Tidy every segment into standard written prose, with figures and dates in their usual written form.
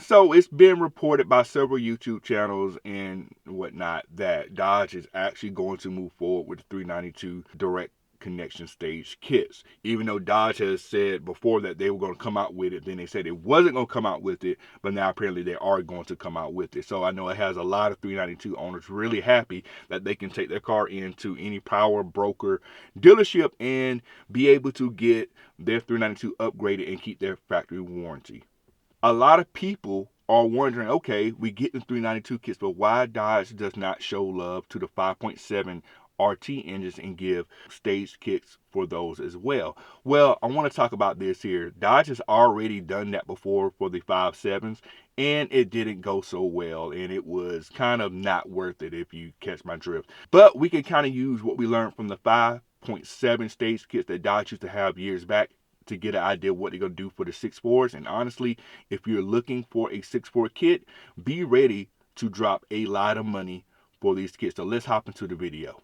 So it's been reported by several YouTube channels and whatnot that Dodge is actually going to move forward with the 392 direct connection stage kits. Even though Dodge has said before that they were going to come out with it, then they said it wasn't going to come out with it, but now apparently they are going to come out with it. So I know it has a lot of 392 owners really happy that they can take their car into any power broker dealership and be able to get their 392 upgraded and keep their factory warranty. A lot of people are wondering, okay, we get the 392 kits, but why Dodge does not show love to the 5.7 RT engines and give stage kits for those as well? Well, I want to talk about this here. Dodge has already done that before for the 5.7s, and it didn't go so well, and it was kind of not worth it, if you catch my drift. But we can kind of use what we learned from the 5.7 stage kits that Dodge used to have years back to get an idea of what they're going to do for the 6.4s. And honestly, if you're looking for a 6.4 kit, be ready to drop a lot of money for these kits. So let's hop into the video.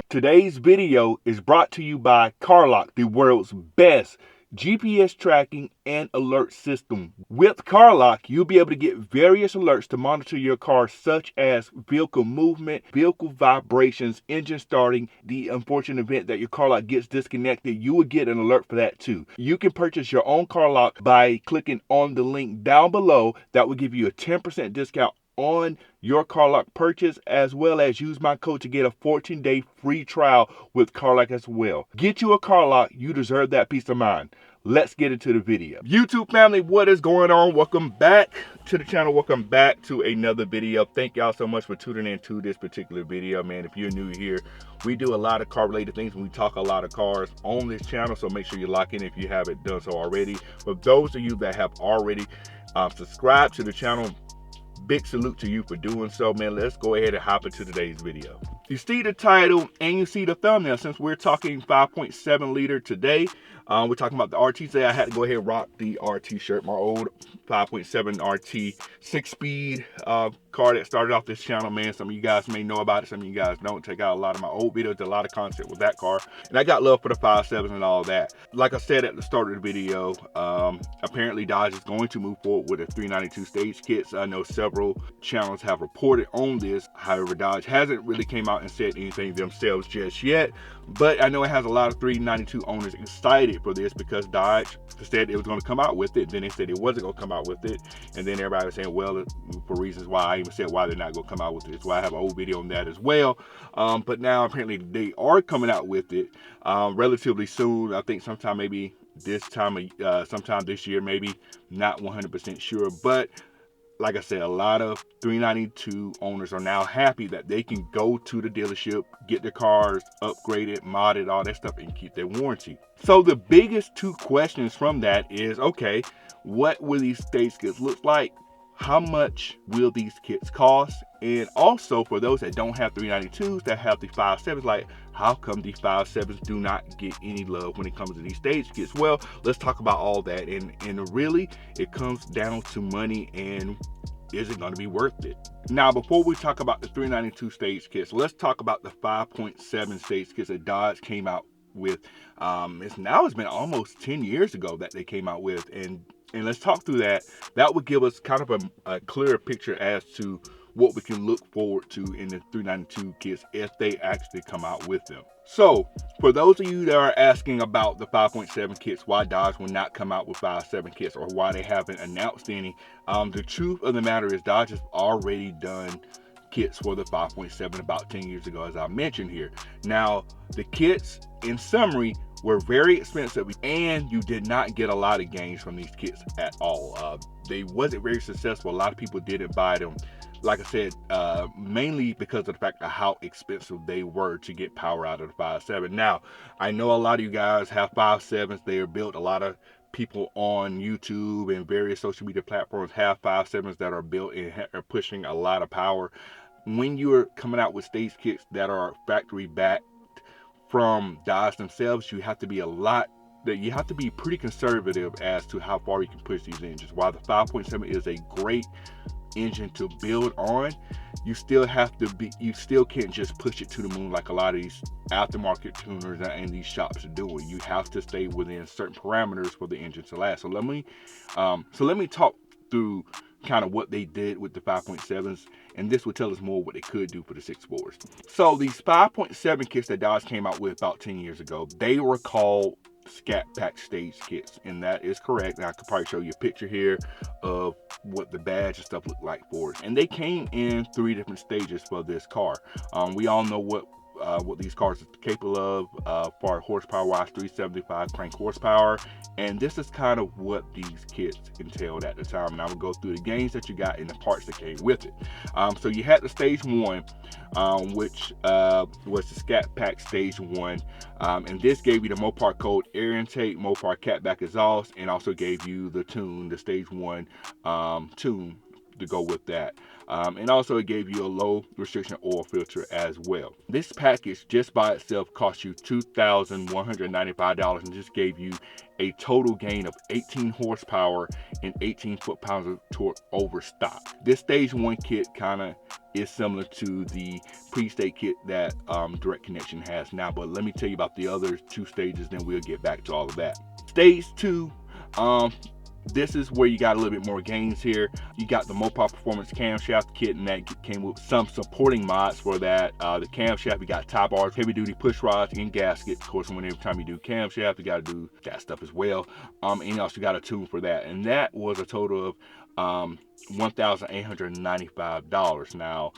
Today's video is brought to you by CarLock, the world's best GPS tracking and alert system. With CarLock, you'll be able to get various alerts to monitor your car, such as vehicle movement, vehicle vibrations, engine starting. The unfortunate event that your CarLock gets disconnected, you will get an alert for that too. You can purchase your own CarLock by clicking on the link down below. That will give you a 10% discount on your CarLock purchase, as well as use my code to get a 14-day free trial with CarLock as well. Get you a CarLock, you deserve that peace of mind. Let's get into the video. YouTube family, what is going on? Welcome back to the channel. Welcome back to another video. Thank y'all so much for tuning in to this particular video, man. If you're new here, we do a lot of car related things and we talk a lot of cars on this channel, so make sure you lock in if you haven't done so already. For those of you that have already subscribed to the channel, big salute to you for doing so, man. Let's go ahead and hop into today's video. You see the title and you see the thumbnail. Since we're talking 5.7 liter today, we're talking about the RT today. I had to go ahead and rock the RT shirt, my old 5.7 RT 6-speed car that started off this channel, man. Some of you guys may know about it, some of you guys don't. Check out a lot of my old videos, a lot of content with that car, and I got love for the 5.7s and all that. Like I said at the start of the video, apparently Dodge is going to move forward with a 392 stage kits. I know several channels have reported on this. However, Dodge hasn't really came out and said anything themselves just yet, but I know it has a lot of 392 owners excited for this because Dodge said it was going to come out with it, then they said it wasn't going to come out with it, and then everybody was saying, well, for reasons why. I even said why they're not going to come out with it. That's why I have an old video on that as well. But now apparently they are coming out with it relatively soon. I think sometime maybe this time, sometime this year, maybe. Not 100% sure, but like I said, a lot of 392 owners are now happy that they can go to the dealership, get their cars upgraded, modded, all that stuff, and keep their warranty. So the biggest two questions from that is, okay, what will these stage kits look like? How much will these kits cost? And also for those that don't have 392s, that have the 5.7s, like how come the 5.7s do not get any love when it comes to these stage kits? Well, let's talk about all that, and really it comes down to money, and is it going to be worth it? Now, before we talk about the 392 stage kits, let's talk about the 5.7 stage kits that Dodge came out with. It's been almost 10 years ago that they came out with, and let's talk through that. That would give us kind of a clearer picture as to what we can look forward to in the 392 kits if they actually come out with them. So for those of you that are asking about the 5.7 kits, why Dodge will not come out with 5.7 kits, or why they haven't announced any, the truth of the matter is Dodge has already done kits for the 5.7 about 10 years ago, as I mentioned here. Now, the kits, in summary, were very expensive, and you did not get a lot of gains from these kits at all. They wasn't very successful. A lot of people didn't buy them, like I said, mainly because of the fact of how expensive they were to get power out of the 5.7. Now, I know a lot of you guys have 5.7s. They are built, a lot of people on YouTube and various social media platforms have 5.7s that are built and are pushing a lot of power. When you're coming out with stage kits that are factory backed from Dodge themselves, you have to be pretty conservative as to how far you can push these engines. While the 5.7 is a great engine to build on, you still can't just push it to the moon like a lot of these aftermarket tuners and these shops are doing. You have to stay within certain parameters for the engine to last. So let me talk through kind of what they did with the 5.7s, and this will tell us more what they could do for the 6.4s. So these 5.7 kits that Dodge came out with about 10 years ago, they were called Scatpack stage kits, and that is correct. And I could probably show you a picture here of what the badge and stuff looked like for it. And they came in 3 different stages for this car. We all know what these cars are capable of for horsepower wise, 375 crank horsepower, and this is kind of what these kits entailed at the time. And I will go through the gains that you got and the parts that came with it. So you had the stage 1, which was the Scatpack stage 1, and this gave you the MOPAR code air intake, MOPAR catback exhaust, and also gave you the tune, the stage 1 tune to go with that. And also it gave you a low restriction oil filter as well. This package just by itself cost you $2,195 and just gave you a total gain of 18 horsepower and 18 foot-pounds of torque over stock. This stage 1 kit kind of is similar to the pre-state kit that Direct Connection has now, but let me tell you about the other 2 stages, then we'll get back to all of that. Stage 2, this is where you got a little bit more gains here. You got the MOPAR Performance Camshaft kit, and that came with some supporting mods for that. The camshaft, you got tie bars, heavy duty push rods, and gaskets. Of course, every time you do camshaft, you got to do that stuff as well. And you also got a tune for that. And that was a total of $1,895. Now,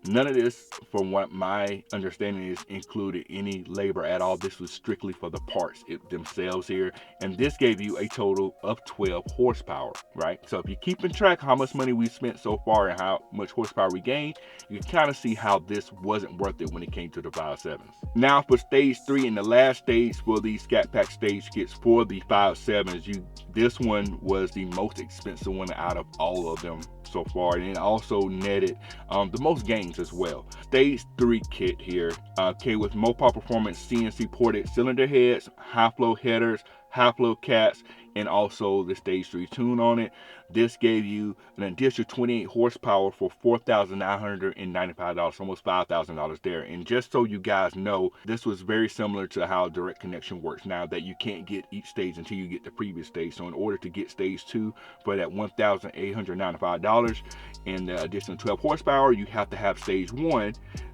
none of this, from what my understanding is, included any labor at all. This was strictly for the parts themselves here, and this gave you a total of 12 horsepower, right? So if you're keeping track how much money we spent so far and how much horsepower we gained, you can kind of see how this wasn't worth it when it came to the 5.7s. Now for stage 3 and the last stage for these Scatpack stage kits for the 5.7s, this one was the most expensive one out of all of them so far, and it also netted the most gains as well. Stage 3 kit here came with MOPAR Performance CNC ported cylinder heads, high flow headers, high flow cats, and also the stage 3 tune on it. This gave you an additional 28 horsepower for $4,995, almost $5,000 there. And just so you guys know, this was very similar to how Direct Connection works now, that you can't get each stage until you get the previous stage. So in order to get stage 2 for that $1,895 and the additional 12 horsepower, you have to have stage 1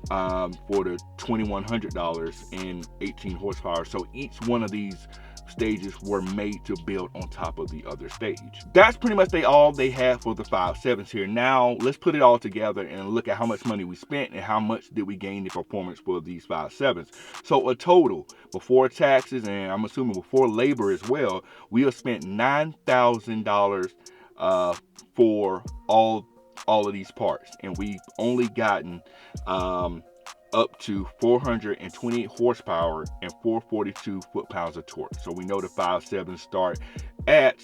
for the $2,100 and 18 horsepower. So each one of these stages were made to build on top of the other stage. That's pretty much all they had for the 5.7s here. Now let's put it all together and look at how much money we spent and how much did we gain in performance for these 5.7s. So a total before taxes, and I'm assuming before labor as well, we have spent $9,000 for all of these parts, and we've only gotten up to 428 horsepower and 442 foot-pounds of torque. So we know the 5.7 start at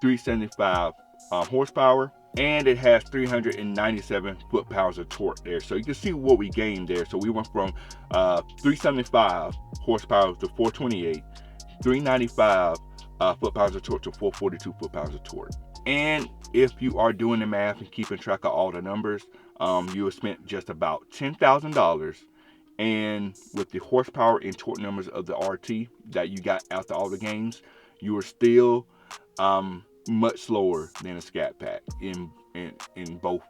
375 horsepower, and it has 397 foot-pounds of torque there. So you can see what we gained there. So we went from 375 horsepower to 428, 395 foot-pounds of torque to 442 foot-pounds of torque. And if you are doing the math and keeping track of all the numbers, you have spent just about $10,000. And with the horsepower and torque numbers of the RT that you got after all the gains, you are still much slower than a Scatpack in both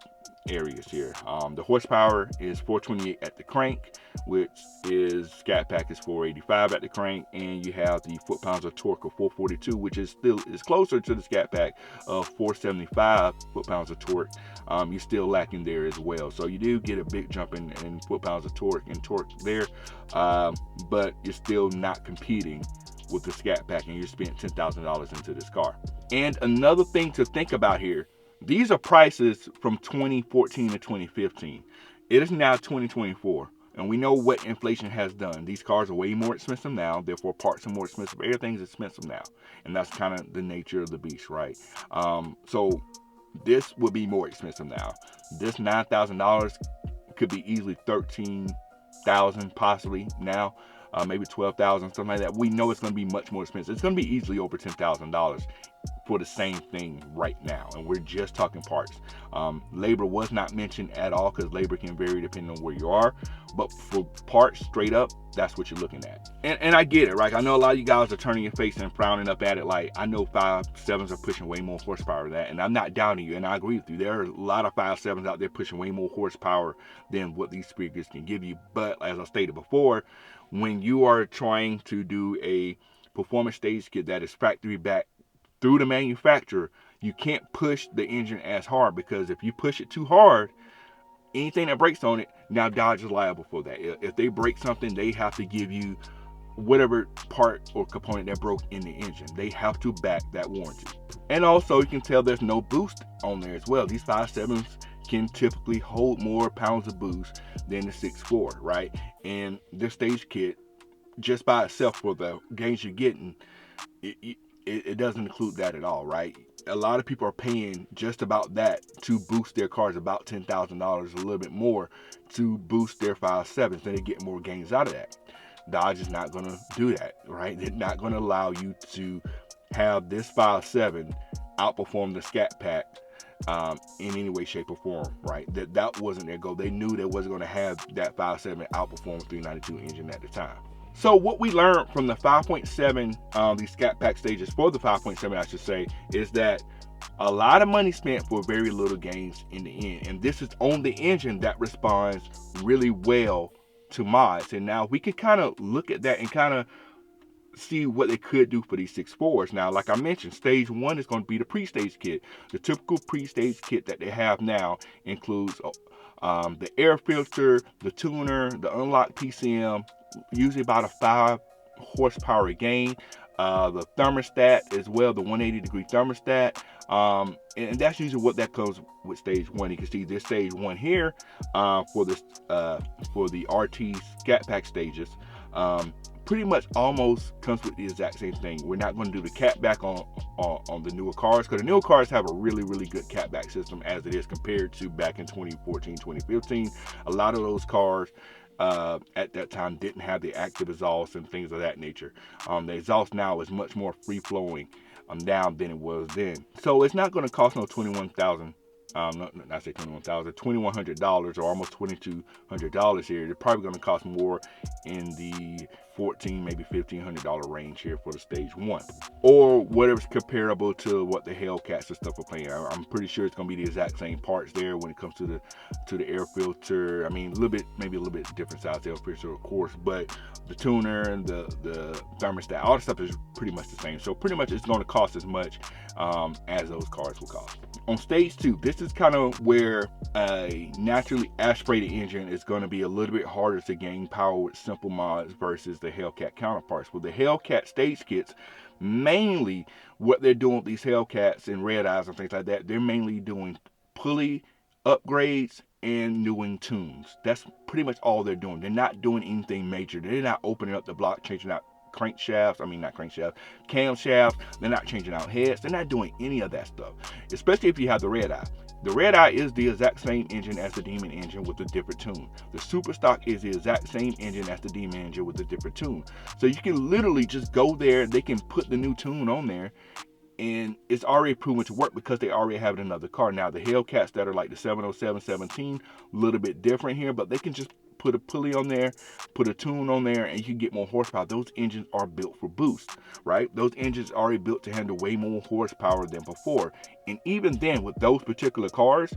areas here. The horsepower is 428 at the crank, which is Scatpack is 485 at the crank, and you have the foot-pounds of torque of 442, which is closer to the Scatpack of 475 foot-pounds of torque. You're still lacking there as well. So you do get a big jump in foot-pounds of torque there, but you're still not competing with the Scatpack, and you spent $10,000 into this car. And another thing to think about here, these are prices from 2014 to 2015. It is now 2024. And we know what inflation has done. These cars are way more expensive now, therefore parts are more expensive. Everything's expensive now. And that's kind of the nature of the beast, right? So this would be more expensive now. This $9,000 could be easily $13,000 possibly now, maybe $12,000, something like that. We know it's going to be much more expensive. It's going to be easily over $10,000 for the same thing right now, and we're just talking parts. Labor was not mentioned at all because labor can vary depending on where you are, but for parts straight up, that's what you're looking at. And I get it, right? I know a lot of you guys are turning your face and frowning up at it. Like, I know 5.7s are pushing way more horsepower than that, and I'm not doubting you, and I agree with you. There are a lot of 5.7s out there pushing way more horsepower than what these speakers can give you. But as I stated before, when you are trying to do a performance stage kit that is factory back through the manufacturer, you can't push the engine as hard, because if you push it too hard, anything that breaks on it, now Dodge is liable for that. If they break something, they have to give you whatever part or component that broke in the engine. They have to back that warranty. And also, you can tell there's no boost on there as well. These 5.7s can typically hold more pounds of boost than the 6.4, right? And this stage kit, just by itself, for the gains you're getting, it doesn't include that at all, right? A lot of people are paying just about that to boost their cars, about $10,000, a little bit more, to boost their 5.7s, then they get more gains out of that. Dodge is not going to do that, right? They're not going to allow you to have this 5.7 outperform the Scatpack in any way, shape, or form, right? That wasn't their goal. They knew they wasn't going to have that 5.7 outperform 392 engine at the time. So what we learned from the 5.7, these Scatpack stages for the 5.7, I should say, is that a lot of money spent for very little gains in the end. And this is on the engine that responds really well to mods. And now we can kind of look at that and kind of see what they could do for these 6.4s. Now, like I mentioned, stage 1 is going to be the pre-stage kit. The typical pre-stage kit that they have now includes the air filter, the tuner, the unlocked PCM, usually about a 5 horsepower gain, the thermostat as well, the 180-degree thermostat, and that's usually what that comes with stage 1. You can see this stage 1 here for the RT Scatpack stages. Pretty much almost comes with the exact same thing. We're not going to do the catback on the newer cars, because the newer cars have a really good catback system as it is compared to back in 2014, 2015. A lot of those cars at that time didn't have the active exhaust and things of that nature. The exhaust now is much more free flowing now than it was then. So it's not going to cost no $21,000. Not say $21,000, $2,100 or almost $2,200 here. They're probably going to cost more in the $1,400, maybe $1,500 range here for the stage 1, or whatever's comparable to what the Hellcats and stuff are playing. I'm pretty sure it's going to be the exact same parts there when it comes to the air filter. I mean, maybe a little bit different size air filter, of course, but the tuner and the thermostat, all the stuff is pretty much the same. So pretty much it's going to cost as much as those cars will cost. On stage 2, this is kind of where a naturally aspirated engine is going to be a little bit harder to gain power with simple mods versus the Hellcat counterparts. With the Hellcat stage kits, mainly what they're doing with these Hellcats and red eyes and things like that, they're mainly doing pulley upgrades and newing tunes. That's pretty much all they're doing. They're not doing anything major. They're not opening up the block, changing out camshafts. They're not changing out heads. They're not doing any of that stuff, especially if you have the red eye. The red eye is the exact same engine as the Demon engine with a different tune. The Super Stock is the exact same engine as the Demon engine with a different tune. So you can literally just go there, they can put the new tune on there, and it's already proven to work because they already have it in another car. Now the Hellcats that are like the 707, 17, a little bit different here, but they can just put a pulley on there, put a tune on there, and you can get more horsepower. Those engines are built for boost, right? Those engines are already built to handle way more horsepower than before. And even then, with those particular cars,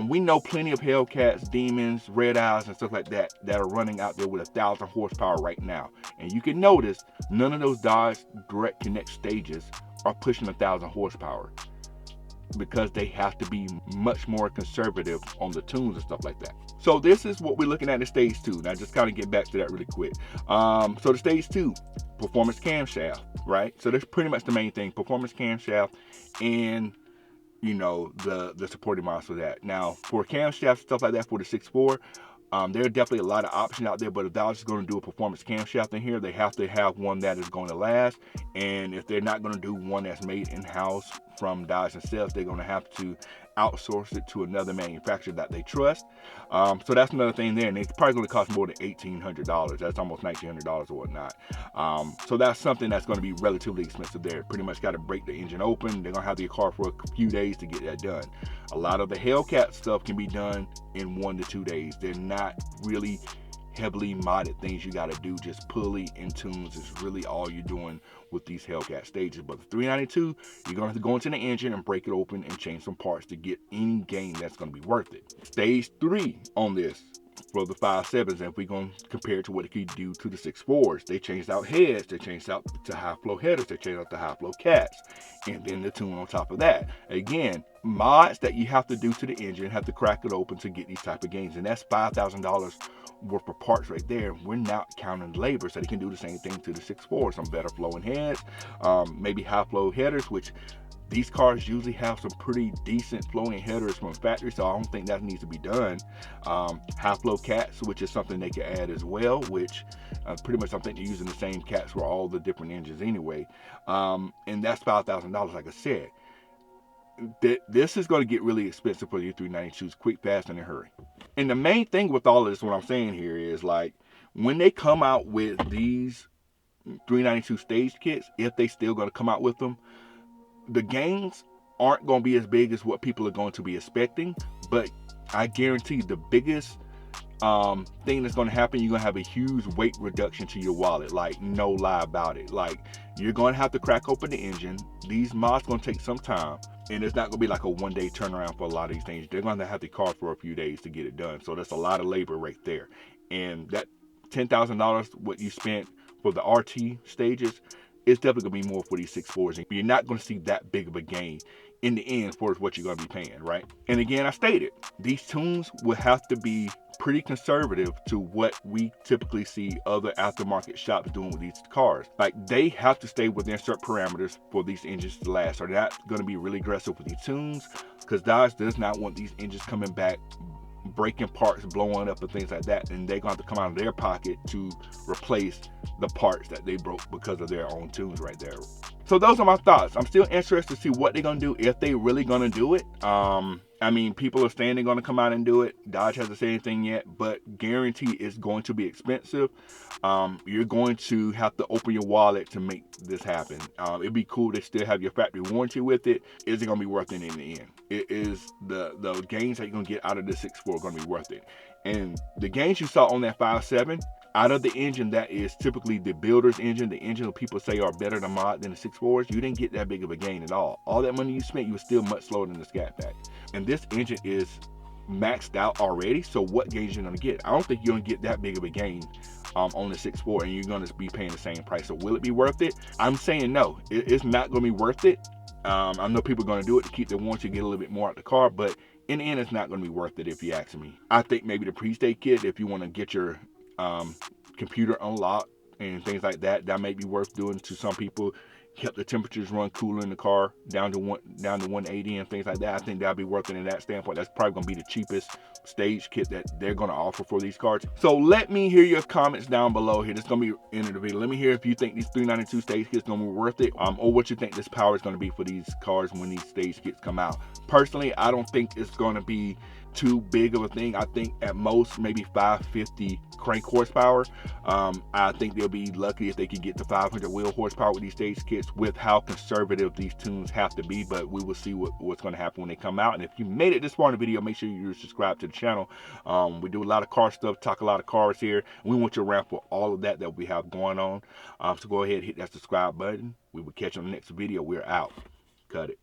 we know plenty of Hellcats, Demons, Red Eyes, and stuff like that that are running out there with 1,000 horsepower right now. And you can notice none of those Dodge Direct Connect stages are pushing 1,000 horsepower, because they have to be much more conservative on the tunes and stuff like that. So this is what we're looking at in stage 2. Now just kind of get back to that really quick. So the stage 2, performance camshaft, right? So that's pretty much the main thing, performance camshaft, and you know, the supporting mods for that. Now for camshaft stuff like that for the 6.4, There are definitely a lot of options out there, but if Dodge is going to do a performance camshaft in here, they have to have one that is going to last. And if they're not going to do one that's made in-house from Dodge themselves, they're going to have to outsource it to another manufacturer that they trust. So that's another thing there, and it's probably going to cost more than $1,800. That's almost $1,900 or whatnot. So that's something that's going to be relatively expensive there. Pretty much got to break the engine open. They're going to have the car for a few days to get that done. A lot of the Hellcat stuff can be done in 1 to 2 days. They're not really heavily modded things you got to do. Just pulley and tunes is really all you're doing with these Hellcat stages. But the 392, you're going to have to go into the engine and break it open and change some parts to get any gain that's going to be worth it. Stage 3 on this for the 5.7s, and if we're going to compare it to what it could do to the 6.4s, they changed out heads, they changed out to high flow headers, they changed out to high flow cats, and then the tune on top of that. Again, mods that you have to do to the engine, have to crack it open to get these type of gains, and that's $5,000 worth of parts right there. We're not counting labor, so they can do the same thing to the 6.4, some better flowing heads, maybe high flow headers, which these cars usually have some pretty decent flowing headers from factory, so I don't think that needs to be done. High flow cats, which is something they can add as well, which pretty much I think they're using the same cats for all the different engines anyway. And that's $5,000, like I said. This is going to get really expensive for the 392s, quick, fast, and in a hurry. And the main thing with all of this, what I'm saying here is, like, when they come out with these 392 stage kits, if they still going to come out with them, the gains aren't going to be as big as what people are going to be expecting, but I guarantee the biggest thing that's going to happen, you're going to have a huge weight reduction to your wallet. Like, no lie about it. Like, you're going to have to crack open the engine. These mods going to take some time, and it's not going to be like a one-day turnaround for a lot of these things. They're going to have the car for a few days to get it done, so that's a lot of labor right there. And that $10,000 what you spent for the RT stages, it's definitely going to be more for these 6.4s. And you're not going to see that big of a gain in the end for what you're going to be paying, right? And again, I stated, these tunes will have to be pretty conservative to what we typically see other aftermarket shops doing with these cars. Like, they have to stay within certain parameters for these engines to last. So they're not going to be really aggressive with these tunes, because Dodge does not want these engines coming back, breaking parts, blowing up and things like that, and they're going to have to come out of their pocket to replace the parts that they broke because of their own tunes right there. So those are my thoughts. I'm still interested to see what they're going to do, if they really going to do it. I mean, people are saying they're going to come out and do it. Dodge hasn't said anything yet, but guarantee it's going to be expensive. You're going to have to open your wallet to make this happen. It'd be cool to still have your factory warranty with it. Is it going to be worth it in the end? It is the gains that you're going to get out of the 6.4 going to be worth it. And the gains you saw on that 5.7, out of the engine that is typically the builder's engine, the engine that people say are better to mod than the 6.4s, you didn't get that big of a gain at all. All that money you spent, you were still much slower than the Scatpack. And this engine is maxed out already, so what gains you're going to get? I don't think you're going to get that big of a gain on the 6.4, and you're going to be paying the same price. So will it be worth it? I'm saying no. It's not going to be worth it. I know people are going to do it to keep their warranty, get a little bit more out of the car, but in the end, it's not going to be worth it if you ask me. I think maybe the pre-stage kit, if you want to get your computer unlocked and things like that, that may be worth doing to some people. Help the temperatures run cooler in the car down to 180 and things like that. I think that'll be worth it in that standpoint. That's probably gonna be the cheapest stage kit that they're gonna offer for these cars. So let me hear your comments down below here. This is gonna be the end of the video. Let me hear if you think these 392 stage kits gonna be worth it, or what you think this power is gonna be for these cars when these stage kits come out. Personally, I don't think it's gonna be too big of a thing. I think at most maybe 550 crank horsepower. I think they'll be lucky if they can get to 500 wheel horsepower with these stage kits, with how conservative these tunes have to be. But we will see what's going to happen when they come out. And if you made it this far in the video, make sure you subscribe to the channel. We do a lot of car stuff, talk a lot of cars here. We want you around for all of that we have going on. So go ahead, hit that subscribe button. We will catch you on the next video. We're out. Cut it.